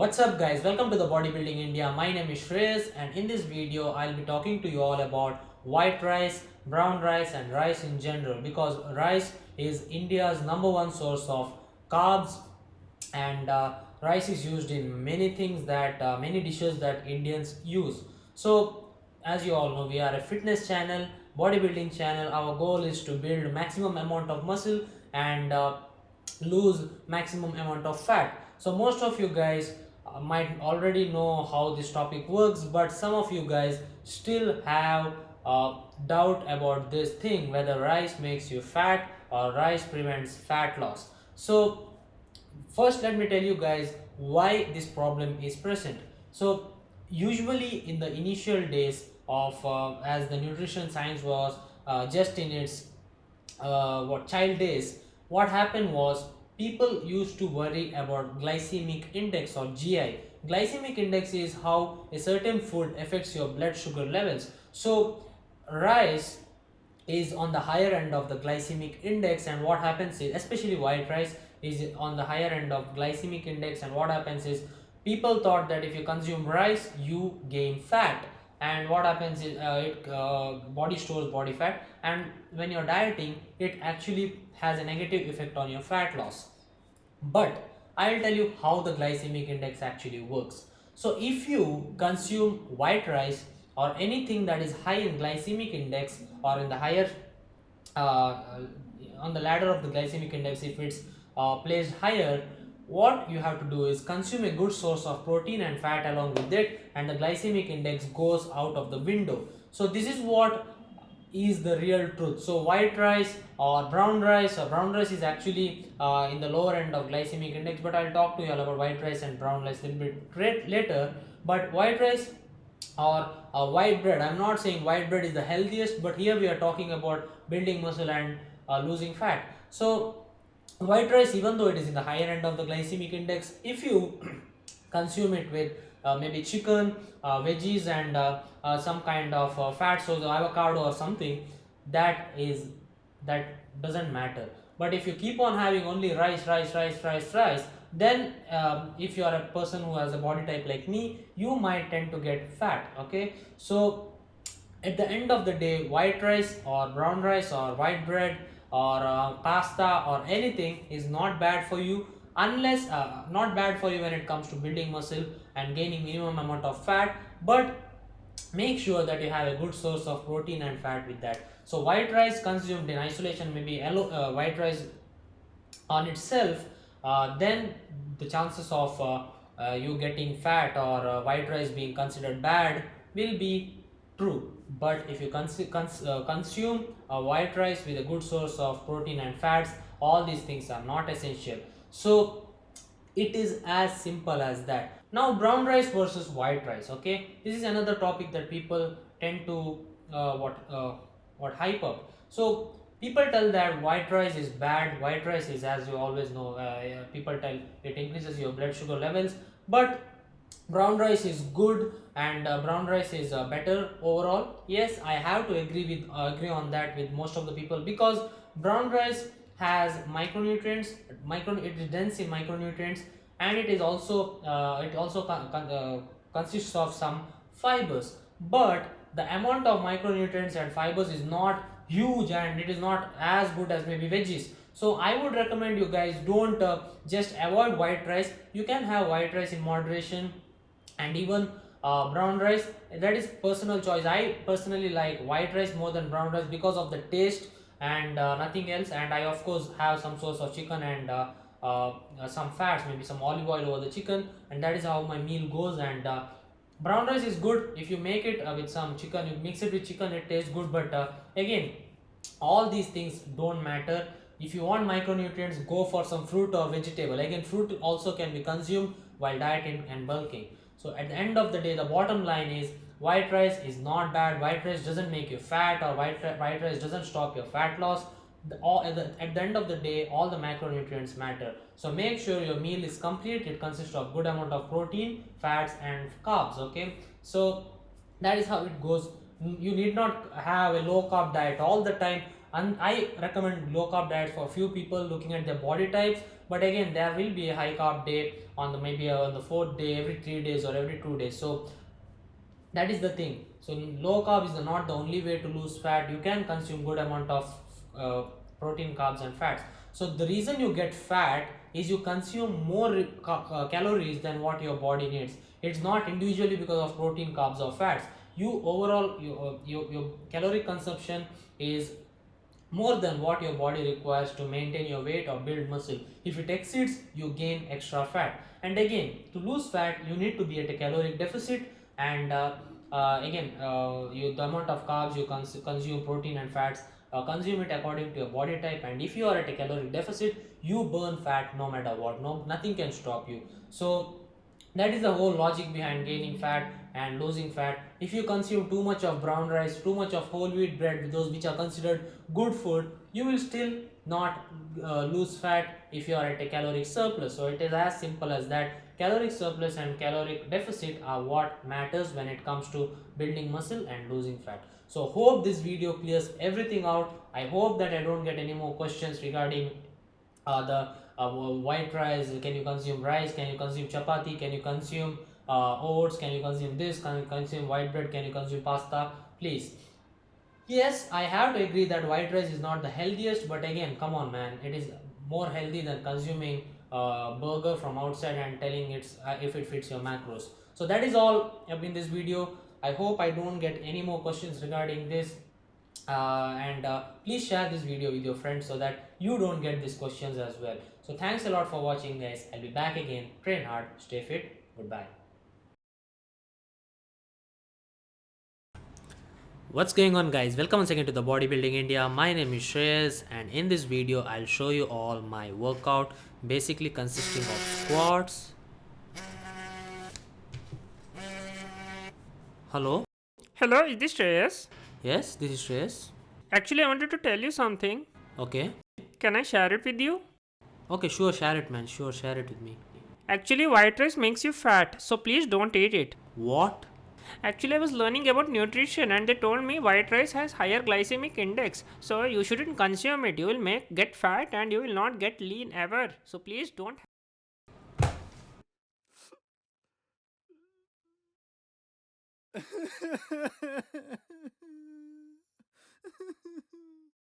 What's up guys, welcome to the Bodybuilding India. My name is Shreyas and in this video I'll be talking to you all about white rice, brown rice and rice in general, because rice is India's #1 source of carbs, and rice is used in many things that many dishes that Indians use. So as you all know, we are a fitness channel, bodybuilding channel. Our goal is to build maximum amount of muscle and lose maximum amount of fat. So most of you guys might already know how this topic works, but some of you guys still have doubt about this thing, whether rice makes you fat or rice prevents fat loss. So first let me tell you guys why this problem is present. So usually in the initial days of as the nutrition science was just in its child days, what happened was people used to worry about glycemic index or GI. Glycemic index is how a certain food affects your blood sugar levels. So rice is on the higher end of the glycemic index, and what happens is, especially white rice is on the higher end of glycemic index, and what happens is people thought that if you consume rice you gain fat, and what happens is body stores body fat, and when you're dieting it actually has a negative effect on your fat loss. But I'll tell you how the glycemic index actually works. So if you consume white rice or anything that is high in glycemic index, or in the higher uh, on the ladder of the glycemic index, if it's placed higher, what you have to do is consume a good source of protein and fat along with it, and the glycemic index goes out of the window. So this is what is the real truth. So white rice or brown rice, is actually in the lower end of glycemic index, but I'll talk to you all about white rice and brown rice a little bit later. But white rice or white bread, I'm not saying white bread is the healthiest, but here we are talking about building muscle and losing fat. So white rice, even though it is in the higher end of the glycemic index, if you consume it with maybe chicken, veggies and some kind of fat, so the avocado or something, that doesn't matter. But if you keep on having only rice, then if you are a person who has a body type like me, you might tend to get fat. Okay, so at the end of the day, white rice or brown rice or white bread or pasta or anything is not bad for you, unless not bad for you when it comes to building muscle and gaining minimum amount of fat, but make sure that you have a good source of protein and fat with that. So white rice consumed in isolation, maybe white rice on itself, then the chances of you getting fat or white rice being considered bad will be true. But if you consume white rice with a good source of protein and fats, all these things are not essential. So it is as simple as that. Now brown rice versus white rice. Okay, this is another topic that people tend to what hype up. So people tell that white rice is bad. White rice is, as you always know, people tell it increases your blood sugar levels, but brown rice is good, and brown rice is better overall. Yes, I have to agree on that with most of the people, because brown rice has micronutrients. It is dense in micronutrients, and it also consists of some fibers, but the amount of micronutrients and fibers is not huge, and it is not as good as maybe veggies. So I would recommend you guys don't just avoid white rice. You can have white rice in moderation, and even brown rice, that is personal choice. I personally like white rice more than brown rice because of the taste and nothing else, and I of course have some source of chicken and some fats, maybe some olive oil over the chicken, and that is how my meal goes. And brown rice is good if you make it with some chicken, you mix it with chicken, it tastes good. But again, all these things don't matter. If you want micronutrients, go for some fruit or vegetable. Again, fruit also can be consumed while dieting and bulking. So at the end of the day, the bottom line is white rice is not bad. White rice doesn't make you fat, or white rice doesn't stop your fat loss. At the end of the day, all the macronutrients matter. So make sure your meal is complete. It consists of good amount of protein, fats and carbs. Okay, so that is how it goes. You need not have a low carb diet all the time, and I recommend low carb diet for few people looking at their body types, but again there will be a high carb day on the maybe on the fourth day, every 3 days or every 2 days. So that is the thing. So low carb is not the only way to lose fat. You can consume good amount of uh, protein, carbs and fats. So the reason you get fat is you consume more calories than what your body needs. It's not individually because of protein, carbs or fats. You overall your calorie consumption is more than what your body requires to maintain your weight or build muscle. If it exceeds, you gain extra fat. And again, to lose fat, you need to be at a caloric deficit. And the amount of carbs you consume, protein and fats, consume it according to your body type. And if you are at a caloric deficit, you burn fat no matter what. No, nothing can stop you. So that is the whole logic behind gaining fat and losing fat. If you consume too much of brown rice, too much of whole wheat bread, those which are considered good food, you will still not lose fat if you are at a caloric surplus. So it is as simple as that. Caloric surplus and caloric deficit are what matters when it comes to building muscle and losing fat. So hope this video clears everything out. I hope that I don't get any more questions regarding the white rice. Can you consume rice? Can you consume chapati? Can you consume oats? Can you consume this? Can you consume white bread? Can you consume pasta? Please. Yes, I have to agree that white rice is not the healthiest, but again, come on, man, it is more healthy than consuming burger from outside and telling it's if it fits your macros. So that is all in this video. I hope I don't get any more questions regarding this. And please share this video with your friends so that you don't get these questions as well. So thanks a lot for watching, guys. I'll be back again. Train hard, stay fit. Goodbye. What's going on, guys? Welcome once again to the Bodybuilding India. My name is Shreyas, and in this video I'll show you all my workout, basically consisting of squats. Hello. Hello, is this Shreyas? Yes, this is Shreyas. Actually, I wanted to tell you something. Okay. Can I share it with you? Okay, sure, share it, man. Sure, share it with me. Actually, white rice makes you fat, so please don't eat it. What? Actually, I was learning about nutrition and they told me white rice has higher glycemic index, so you shouldn't consume it. You will get fat and you will not get lean ever. So please don't